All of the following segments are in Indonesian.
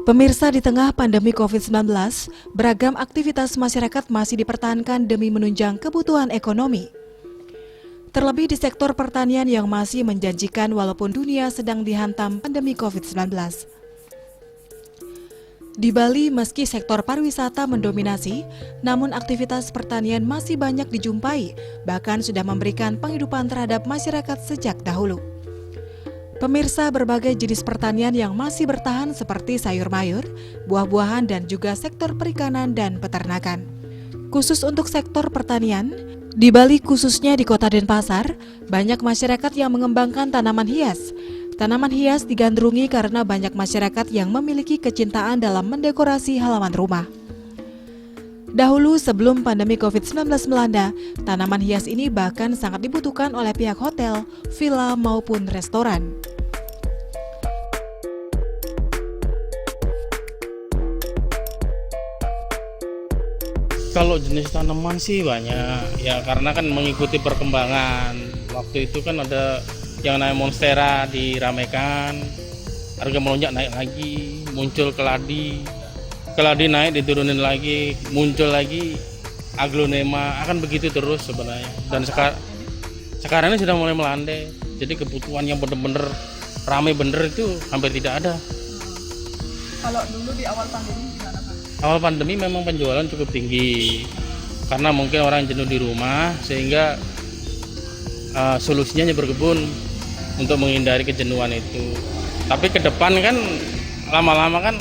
Pemirsa, di tengah pandemi COVID-19, beragam aktivitas masyarakat masih dipertahankan demi menunjang kebutuhan ekonomi. Terlebih di sektor pertanian yang masih menjanjikan walaupun dunia sedang dihantam pandemi COVID-19. Di Bali, meski sektor pariwisata mendominasi, namun aktivitas pertanian masih banyak dijumpai, bahkan sudah memberikan penghidupan terhadap masyarakat sejak dahulu. Pemirsa, berbagai jenis pertanian yang masih bertahan seperti sayur mayur, buah-buahan, dan juga sektor perikanan dan peternakan. Khusus untuk sektor pertanian, di Bali khususnya di Kota Denpasar, banyak masyarakat yang mengembangkan tanaman hias. Tanaman hias digandrungi karena banyak masyarakat yang memiliki kecintaan dalam mendekorasi halaman rumah. Dahulu sebelum pandemi COVID-19 melanda, tanaman hias ini bahkan sangat dibutuhkan oleh pihak hotel, villa maupun restoran. Kalau jenis tanaman sih banyak, ya karena kan mengikuti perkembangan. Waktu itu kan ada yang namanya monstera diramaikan, harga melonjak naik lagi, muncul keladi naik diturunin lagi, muncul lagi aglonema, akan begitu terus sebenarnya. Dan sekarang ini sudah mulai melandai, jadi kebutuhan yang benar-benar ramai bener itu hampir tidak ada. Kalau dulu di awal pandemi gimana Pak? Awal pandemi memang penjualan cukup tinggi, karena mungkin orang jenuh di rumah, sehingga solusinya berkebun untuk menghindari kejenuhan itu. Tapi ke depan kan lama-lama kan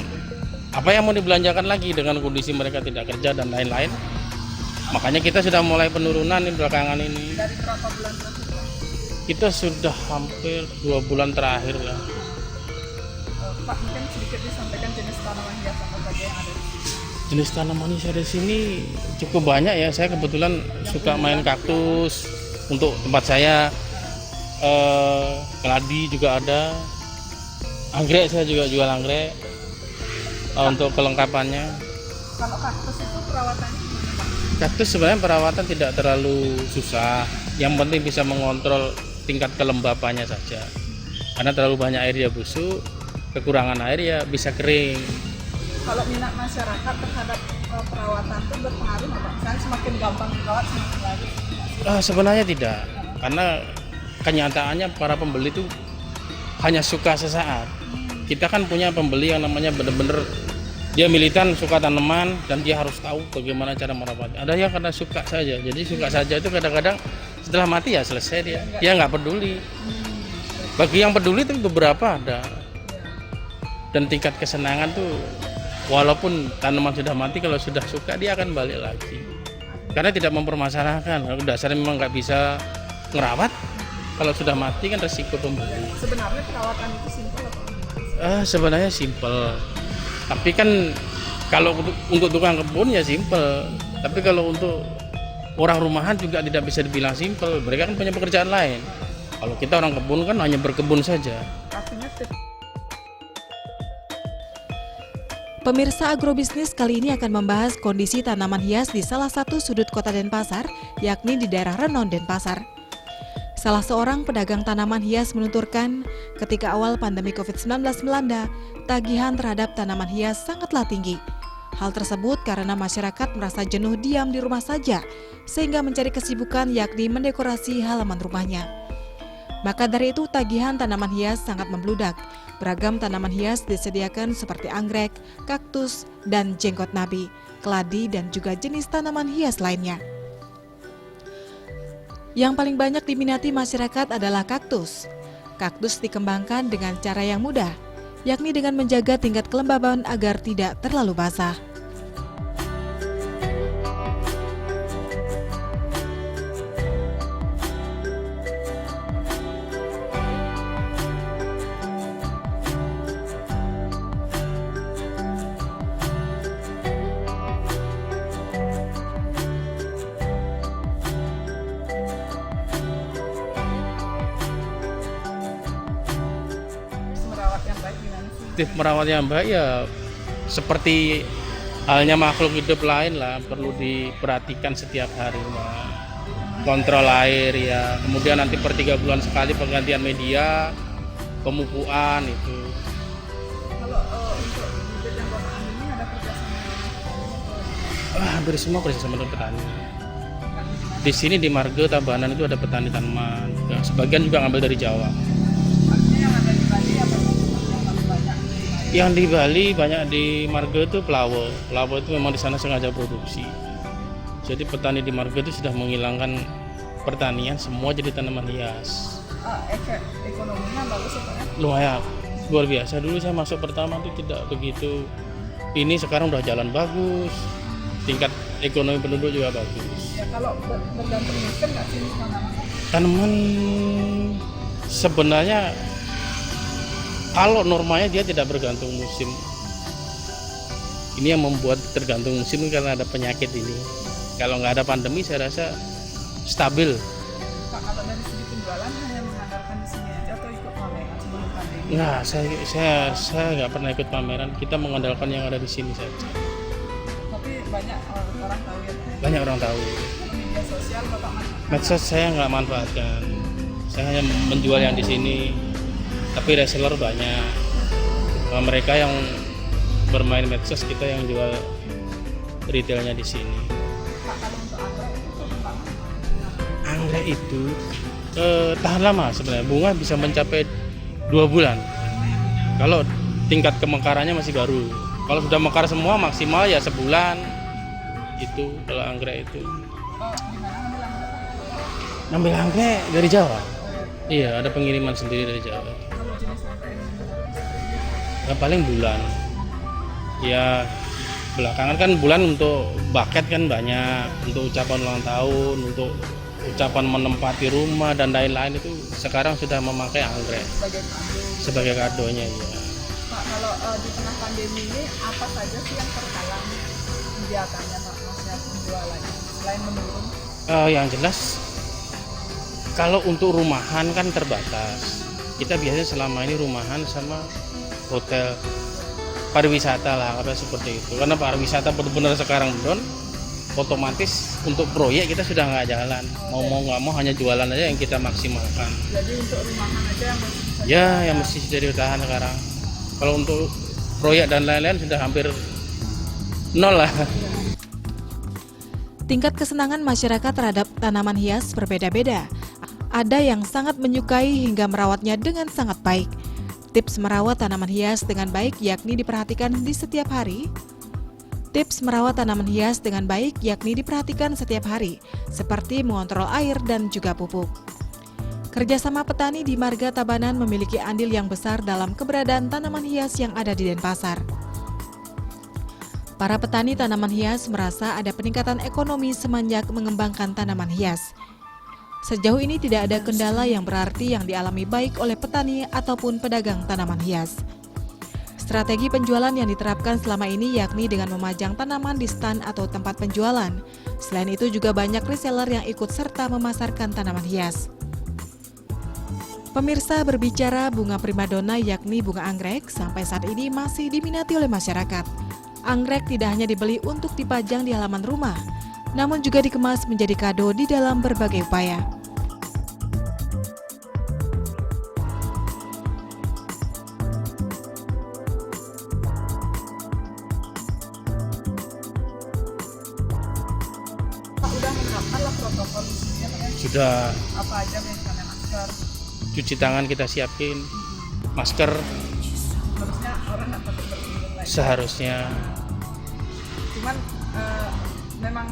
apa yang mau dibelanjakan lagi dengan kondisi mereka tidak kerja dan lain-lain. Makanya kita sudah mulai penurunan di belakangan ini. Dari berapa bulan terakhir? Kita sudah hampir 2 bulan terakhir lah. Pak, mungkin sedikit disampaikan jenis tanaman hias apa saja yang ada di sini. Jenis tanaman hias di sini cukup banyak ya. Saya kebetulan suka main kaktus untuk tempat saya. Keladi juga ada. Anggrek, saya juga jual anggrek untuk kelengkapannya. Kalau kaktus itu perawatannya gimana Pak? Kaktus sebenarnya perawatan tidak terlalu susah. Yang penting bisa mengontrol tingkat kelembapannya saja. Karena terlalu banyak air dia busuk, kekurangan air ya bisa kering. Kalau minat masyarakat terhadap perawatan itu berpengaruh nggak Pak? Misalnya semakin gampang dirawat semakin laris. Sebenarnya tidak, karena kenyataannya para pembeli itu hanya suka sesaat. Kita kan punya pembeli yang namanya benar-benar dia militan suka tanaman dan dia harus tahu bagaimana cara merawatnya. Ada yang karena suka saja, jadi suka saja itu kadang-kadang setelah mati ya selesai dia nggak peduli. Bagi yang peduli itu beberapa ada, dan tingkat kesenangan tuh walaupun tanaman sudah mati, kalau sudah suka dia akan balik lagi karena tidak mempermasalahkan. Kalau dasarnya memang nggak bisa ngerawat, kalau sudah mati kan resiko pembeli. Sebenarnya perawatan itu simpel atau gimana? Sebenarnya simpel, tapi kan kalau untuk tukang kebun ya simpel, tapi kalau untuk orang rumahan juga tidak bisa dibilang simpel. Mereka kan punya pekerjaan lain. Kalau kita orang kebun kan hanya berkebun saja. Artinya Pemirsa, Agrobisnis kali ini akan membahas kondisi tanaman hias di salah satu sudut Kota Denpasar, yakni di daerah Renon, Denpasar. Salah seorang pedagang tanaman hias menuturkan, ketika awal pandemi COVID-19 melanda, tagihan terhadap tanaman hias sangatlah tinggi. Hal tersebut karena masyarakat merasa jenuh diam di rumah saja, sehingga mencari kesibukan yakni mendekorasi halaman rumahnya. Maka dari itu tagihan tanaman hias sangat membludak. Beragam tanaman hias disediakan seperti anggrek, kaktus, dan jenggot nabi, keladi, dan juga jenis tanaman hias lainnya. Yang paling banyak diminati masyarakat adalah kaktus. Kaktus dikembangkan dengan cara yang mudah, yakni dengan menjaga tingkat kelembaban agar tidak terlalu basah. merawat yang baik gimana sih? Tips merawat yang baik ya seperti halnya makhluk hidup lain lah, perlu diperhatikan setiap harinya. Kontrol air ya, kemudian nanti per 3 bulan sekali penggantian media, pemupukan itu. Kalau untuk bibit yang Hampir semua persis sama dengan petani. Di sini di Marga Tabanan itu ada petani tanaman. Ya, sebagian juga ngambil dari Jawa. Artinya yang ada di Bali apa yang lebih banyak? Yang di Bali banyak di Marga itu pelawo. Pelawo itu memang di sana sengaja produksi. Jadi petani di Marga itu sudah menghilangkan pertanian, semua jadi tanaman hias. Efek ekonominya bagus ya Pak ya? Lumayan, luar biasa. Dulu saya masuk pertama itu tidak begitu. Ini sekarang udah jalan bagus. Tingkat ekonomi penduduk juga bagus. Ya kalau bergantung musim nggak sih tanaman? Tanaman sebenarnya kalau normalnya dia tidak bergantung musim. Ini yang membuat tergantung musim karena ada penyakit ini. Kalau nggak ada pandemi saya rasa stabil. Pak, kalau dari segi penjualan hanya mengandalkan di sini aja atau ikut pameran sebelum pandemi? Nah, saya nggak pernah ikut pameran. Kita mengandalkan yang ada di sini saja. Tapi banyak orang tahu ya Pak ya? Banyak orang tahu. Media sosial Bapak manfaatkan? Medsos saya nggak manfaatkan. Saya hanya menjual yang di sini. Tapi reseller banyak. Mereka yang bermain medsos, kita yang jual retailnya di sini. Pak, kalau untuk anggrek itu Pak? Anggrek itu tahan lama sebenarnya. Bunga bisa mencapai 2 bulan. Kalau tingkat kemekarannya masih baru. Kalau sudah mekar semua maksimal ya sebulan. Itu kalau anggrek itu. Di mana ngambil anggrek? Ngambil anggrek dari Jawa. Iya, ada pengiriman sendiri dari Jawa. Kalau jenis anggrek ini Yang paling bulan. Ya belakangan kan bulan untuk buket kan banyak, untuk ucapan ulang tahun, untuk ucapan menempati rumah dan lain-lain itu sekarang sudah memakai anggrek sebagai kado. sebagai kadonya ya. Pak, kalau di tengah pandemi ini apa saja sih yang terhalang kegiatannya Pak, maksudnya penjualannya selain menurun? Yang jelas kalau untuk rumahan kan terbatas. Kita biasanya selama ini rumahan sama hotel pariwisata lah, apa seperti itu. Karena pariwisata benar-benar sekarang down, otomatis untuk proyek kita sudah nggak jalan. Mau nggak mau hanya jualan aja yang kita maksimalkan. Jadi untuk rumahan aja yang masih bisa Ya, yang mesti jadi ditahan sekarang. Kalau untuk proyek dan lain-lain sudah hampir nol lah. Tingkat kesenangan masyarakat terhadap tanaman hias berbeda-beda. Ada yang sangat menyukai hingga merawatnya dengan sangat baik. Tips merawat tanaman hias dengan baik yakni diperhatikan di setiap hari. Tips merawat tanaman hias dengan baik yakni diperhatikan setiap hari, seperti mengontrol air dan juga pupuk. Kerjasama petani di Marga Tabanan memiliki andil yang besar dalam keberadaan tanaman hias yang ada di Denpasar. Para petani tanaman hias merasa ada peningkatan ekonomi semenjak mengembangkan tanaman hias. Sejauh ini tidak ada kendala yang berarti yang dialami baik oleh petani ataupun pedagang tanaman hias. Strategi penjualan yang diterapkan selama ini yakni dengan memajang tanaman di stand atau tempat penjualan. Selain itu juga banyak reseller yang ikut serta memasarkan tanaman hias. Pemirsa, berbicara bunga primadona yakni bunga anggrek sampai saat ini masih diminati oleh masyarakat. Anggrek tidak hanya dibeli untuk dipajang di halaman rumah, namun juga dikemas menjadi kado di dalam berbagai upaya. Pak, udah menerapkan lah protokol di sini ya Pak ya? Sudah Apa aja misalnya masker? cuci tangan kita siapin, masker Harusnya orang nggak takut berkerumun lagi. seharusnya. Cuman memang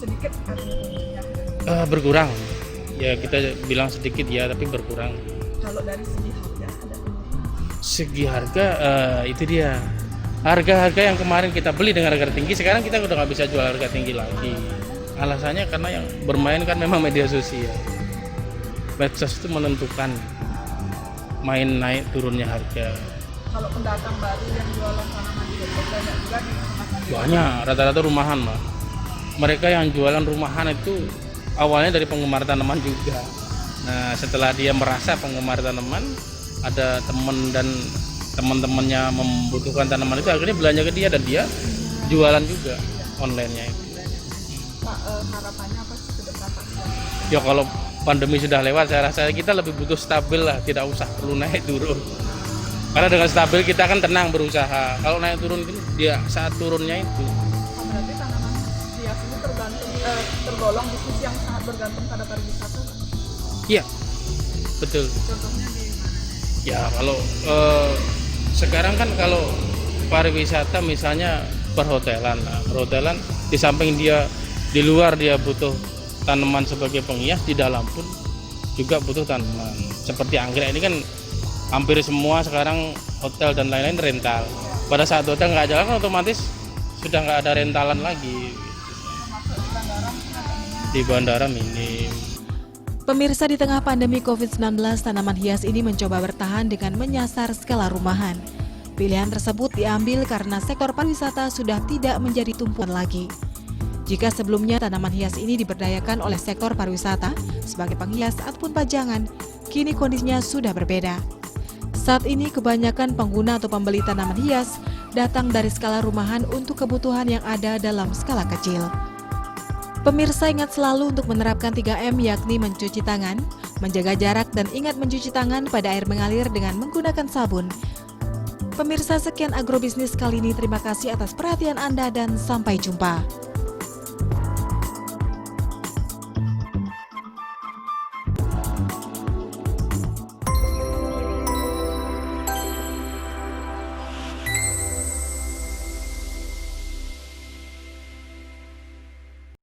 sedikit kan pengunjungnya. Berkurang. Ya kita bilang sedikit ya, tapi berkurang. Kalau dari segi harga ada penurunan. Segi harga itu dia. Harga-harga yang kemarin kita beli dengan harga tinggi, sekarang kita udah nggak bisa jual harga tinggi lagi. Alasannya karena yang bermain kan memang media sosial. Medsos itu menentukan main naik turunnya harga. Kalau pendatang baru yang jualan tanaman di Depok banyak juga di tengah Banyak, rata-rata rumahan mah. Mereka yang jualan rumahan itu awalnya dari penggemar tanaman juga. Nah, setelah dia merasa penggemar tanaman, ada teman dan teman-temannya membutuhkan tanaman itu, akhirnya belanja ke dia dan dia jualan juga online-nya itu. Pak, harapannya apa sih ke depan Pak? Ya kalau pandemi sudah lewat, saya rasa kita lebih butuh stabil lah, tidak usah perlu naik turun. Karena dengan stabil kita kan tenang berusaha. Kalau naik turun itu dia saat turunnya itu. Berarti tanaman tergolong bisnis yang sangat bergantung pada pariwisata, Pak? Iya, betul. Contohnya di mana? Ya kalau sekarang kan kalau pariwisata misalnya perhotelan, nah, perhotelan di samping dia di luar dia butuh tanaman sebagai penghias, di dalam pun juga butuh tanaman. Seperti anggrek ini kan hampir semua sekarang hotel dan lain-lain rental. Pada saat hotel nggak jalan otomatis sudah nggak ada rentalan lagi. Di bandara minim. Pemirsa, di tengah pandemi COVID-19, tanaman hias ini mencoba bertahan dengan menyasar skala rumahan. Pilihan tersebut diambil karena sektor pariwisata sudah tidak menjadi tumpuan lagi. Jika sebelumnya tanaman hias ini diberdayakan oleh sektor pariwisata sebagai penghias ataupun pajangan, kini kondisinya sudah berbeda. Saat ini kebanyakan pengguna atau pembeli tanaman hias datang dari skala rumahan untuk kebutuhan yang ada dalam skala kecil. Pemirsa, ingat selalu untuk menerapkan 3M, yakni mencuci tangan, menjaga jarak, dan ingat mencuci tangan pada air mengalir dengan menggunakan sabun. Pemirsa, sekian agrobisnis kali ini. Terima kasih atas perhatian Anda dan sampai jumpa.